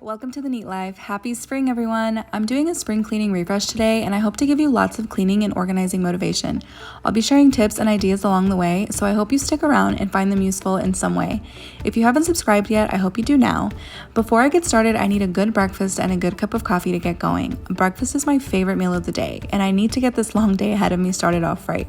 welcome to the Neat Life. Happy spring, everyone. I'm doing a spring cleaning refresh today, and I hope to give you lots of cleaning and organizing motivation. I'll be sharing tips and ideas along the way, so I hope you stick around and find them useful in some way. If you haven't subscribed yet, I hope you do now. Before I get started, I need a good breakfast and a good cup of coffee to get going. Breakfast is my favorite meal of the day, and I need to get this long day ahead of me started off right.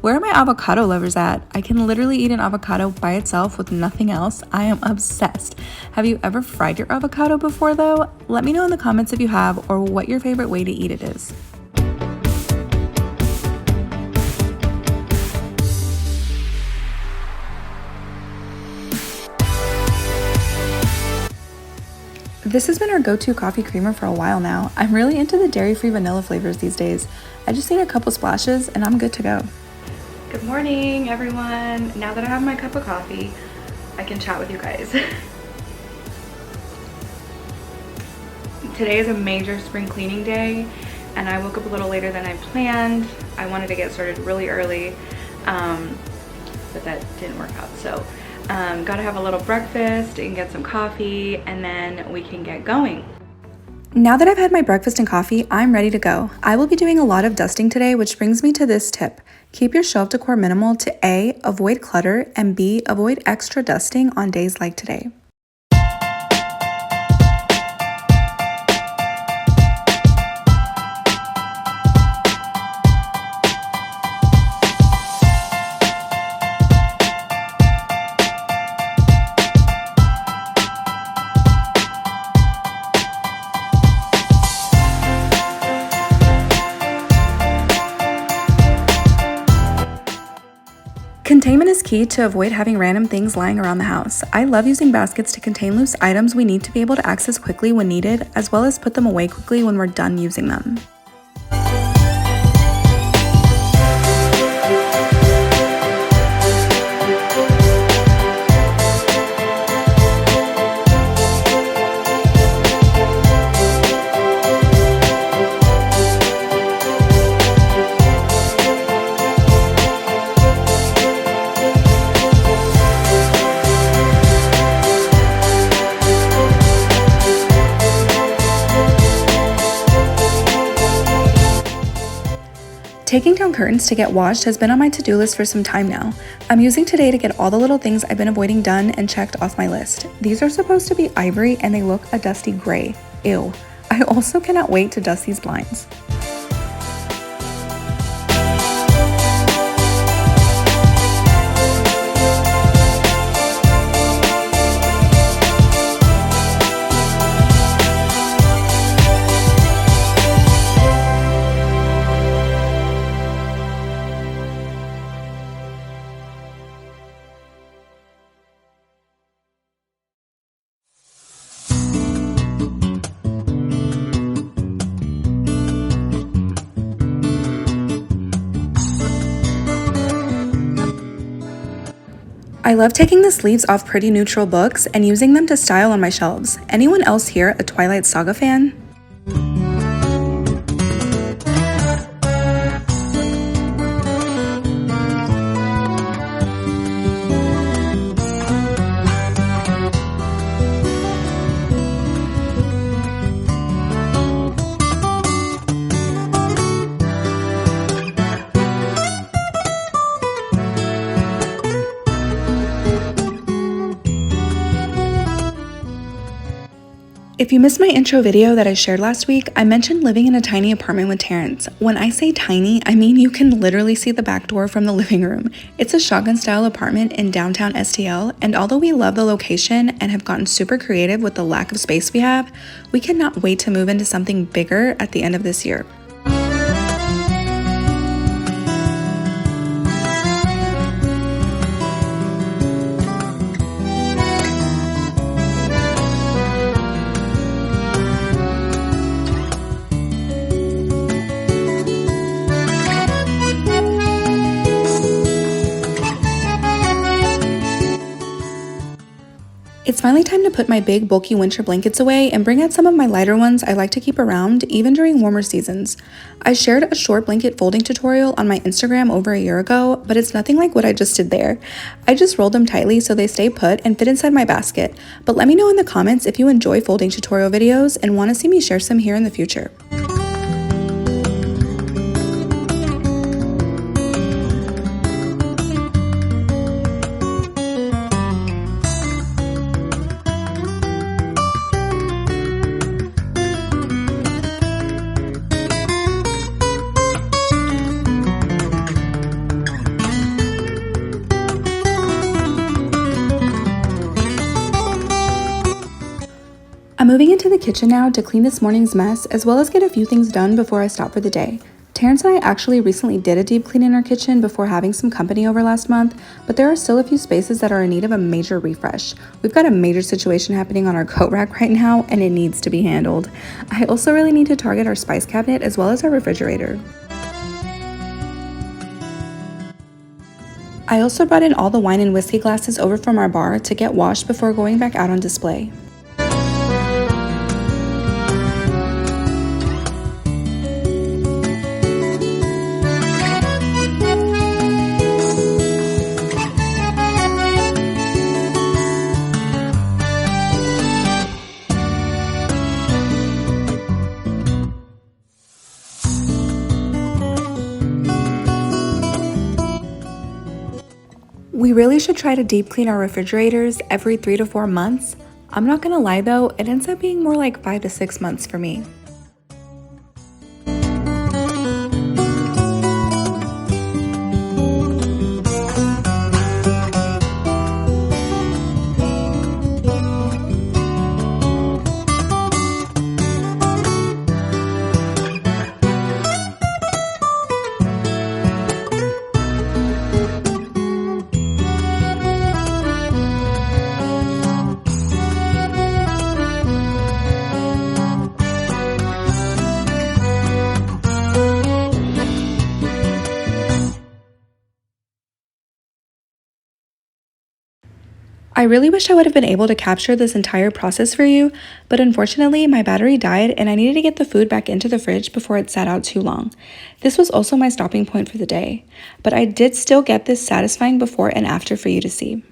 Where are my avocado lovers at? I can literally eat an avocado by itself with nothing else. I am obsessed. Have you ever fried your avocado before though? Let me know in the comments if you have or what your favorite way to eat it is. This has been our go-to coffee creamer for a while now. I'm really into the dairy-free vanilla flavors these days. I just need a couple splashes and I'm good to go. Good morning, everyone. Now that I have my cup of coffee, I can chat with you guys. Today is a major spring cleaning day, and I woke up a little later than I planned. I wanted to get started really early, but that didn't work out. So, gotta have a little breakfast and get some coffee, and then we can get going. Now that I've had my breakfast and coffee, I'm ready to go. I will be doing a lot of dusting today, which brings me to this tip. Keep your shelf decor minimal to A, avoid clutter, and B, avoid extra dusting on days like today. Containment is key to avoid having random things lying around the house. I love using baskets to contain loose items we need to be able to access quickly when needed, as well as put them away quickly when we're done using them. Taking down curtains to get washed has been on my to-do list for some time now. I'm using today to get all the little things I've been avoiding done and checked off my list. These are supposed to be ivory and they look a dusty gray. Ew. I also cannot wait to dust these blinds. I love taking the sleeves off pretty neutral books and using them to style on my shelves. Anyone else here a Twilight Saga fan? If you missed my intro video that I shared last week, I mentioned living in a tiny apartment with Terrence. When I say tiny, I mean you can literally see the back door from the living room. It's a shotgun-style apartment in downtown STL, and although we love the location and have gotten super creative with the lack of space we have, we cannot wait to move into something bigger at the end of this year. It's finally time to put my big bulky winter blankets away and bring out some of my lighter ones I like to keep around even during warmer seasons. I shared a short blanket folding tutorial on my Instagram over a year ago, but it's nothing like what I just did there. I just rolled them tightly so they stay put and fit inside my basket, but let me know in the comments if you enjoy folding tutorial videos and want to see me share some here in the future. I'm moving into the kitchen now to clean this morning's mess as well as get a few things done before I stop for the day. Terrence and I actually recently did a deep clean in our kitchen before having some company over last month, but there are still a few spaces that are in need of a major refresh. We've got a major situation happening on our coat rack right now and it needs to be handled. I also really need to target our spice cabinet as well as our refrigerator. I also brought in all the wine and whiskey glasses over from our bar to get washed before going back out on display. We really should try to deep clean our refrigerators every 3 to 4 months. I'm not gonna lie though, it ends up being more like 5 to 6 months for me. I really wish I would have been able to capture this entire process for you, but unfortunately my battery died and I needed to get the food back into the fridge before it sat out too long. This was also my stopping point for the day, but I did still get this satisfying before and after for you to see.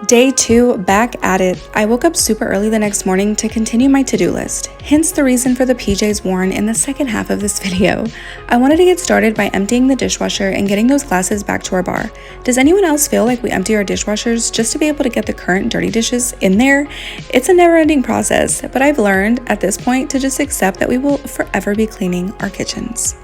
Day 2, back at it. I woke up super early the next morning to continue my to-do list, hence the reason for the PJs worn in the second half of this video. I wanted to get started by emptying the dishwasher and getting those glasses back to our bar. Does anyone else feel like we empty our dishwashers just to be able to get the current dirty dishes in there? It's a never-ending process, but I've learned at this point to just accept that we will forever be cleaning our kitchens.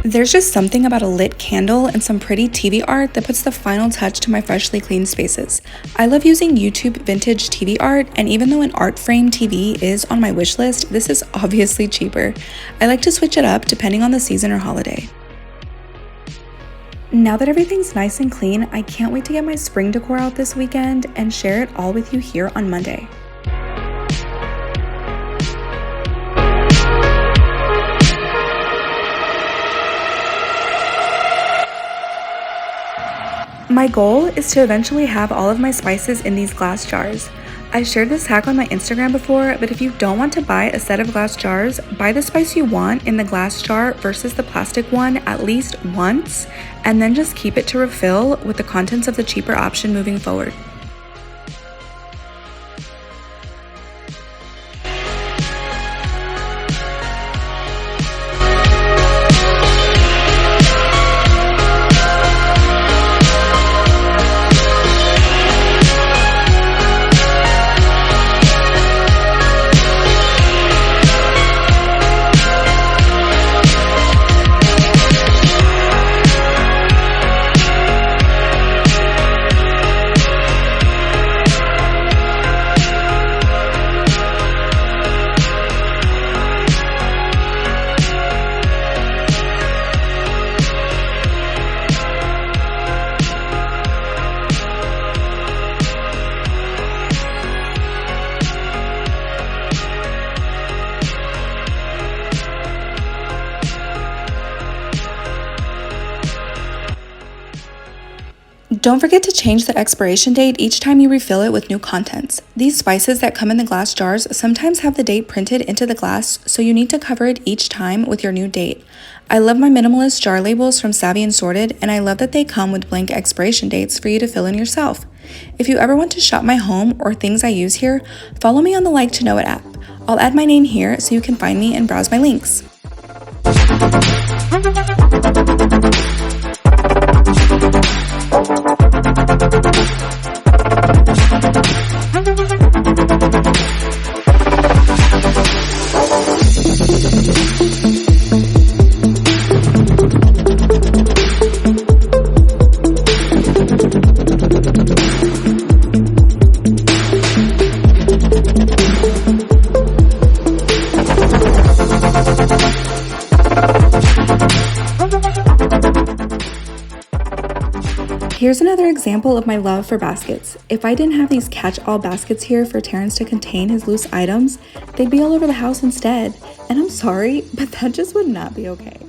There's just something about a lit candle and some pretty TV art that puts the final touch to my freshly cleaned spaces. I love using YouTube vintage TV art, and even though an art frame TV is on my wish list, this is obviously cheaper. I like to switch it up depending on the season or holiday. Now that everything's nice and clean, I can't wait to get my spring decor out this weekend and share it all with you here on Monday. My goal is to eventually have all of my spices in these glass jars. I shared this hack on my Instagram before, but if you don't want to buy a set of glass jars, buy the spice you want in the glass jar versus the plastic one at least once, and then just keep it to refill with the contents of the cheaper option moving forward. Don't forget to change the expiration date each time you refill it with new contents. These spices that come in the glass jars sometimes have the date printed into the glass, so you need to cover it each time with your new date. I love my minimalist jar labels from Savvy and Sorted, and I love that they come with blank expiration dates for you to fill in yourself. If you ever want to shop my home or things I use here, follow me on the LiketoKnowit app. I'll add my name here so you can find me and browse my links. Here's another example of my love for baskets. If I didn't have these catch-all baskets here for Terrence to contain his loose items, they'd be all over the house instead. And I'm sorry, but that just would not be okay.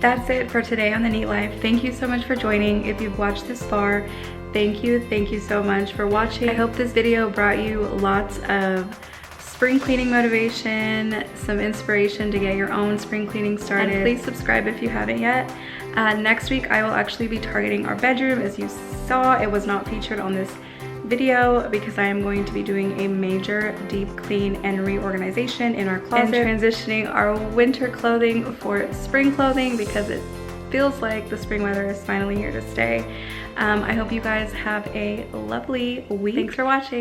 That's it for today on the Neat Life. Thank you so much for joining. If you've watched this far, thank you so much for watching. I hope this video brought you lots of spring cleaning motivation, some inspiration to get your own spring cleaning started. And please subscribe if you haven't yet. Next week I will actually be targeting our bedroom. As you saw, it was not featured on this video because I am going to be doing a major deep clean and reorganization in our closet and transitioning our winter clothing for spring clothing because it feels like the spring weather is finally here to stay. I hope you guys have a lovely week. Thanks for watching.